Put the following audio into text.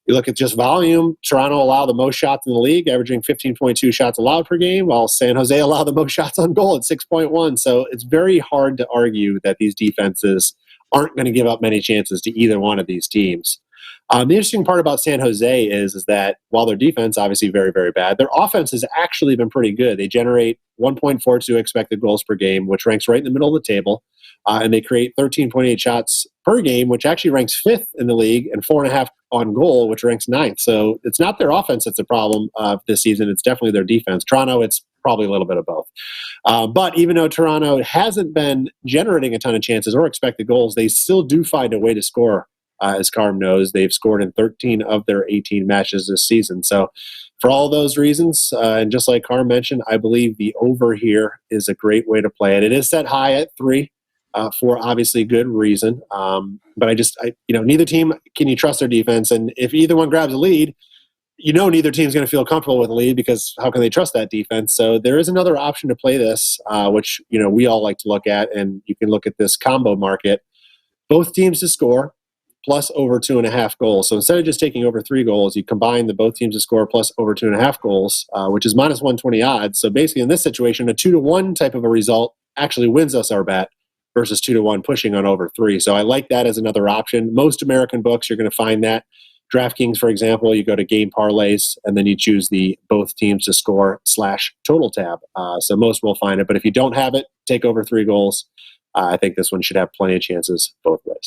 You look at just volume, Toronto allowed the most shots in the league, averaging 15.2 shots allowed per game, while San Jose allowed the most shots on goal at 6.1. So it's very hard to argue that these defenses aren't going to give up many chances to either one of these teams. The interesting part about San Jose is that while their defense obviously very, very bad, their offense has actually been pretty good. They generate 1.42 expected goals per game, which ranks right in the middle of the table. And they create 13.8 shots per game, which actually ranks fifth in the league, and 4.5 on goal, which ranks ninth. So it's not their offense that's a problem this season. It's definitely their defense. Toronto, it's probably a little bit of both. But even though Toronto hasn't been generating a ton of chances or expected goals, they still do find a way to score. As Carm knows, they've scored in 13 of their 18 matches this season. So for all those reasons, and just like Carm mentioned, I believe the over here is a great way to play it. It is set high at 3 for obviously good reason. But neither team, can you trust their defense? And if either one grabs a lead, neither team's going to feel comfortable with the lead, because how can they trust that defense? So there is another option to play this, which, we all like to look at, and you can look at this combo market. Both teams to score, plus over 2.5 goals. So instead of just taking over 3 goals, you combine the both teams to score plus over 2.5 goals, which is minus 120 odds. So basically in this situation, a 2-1 type of a result actually wins us our bet versus 2-1 pushing on over 3. So I like that as another option. Most American books, you're going to find that. DraftKings, for example, you go to game parlays, and then you choose the both teams to score /total tab. So most will find it. But if you don't have it, take over 3 goals. I think this one should have plenty of chances both ways.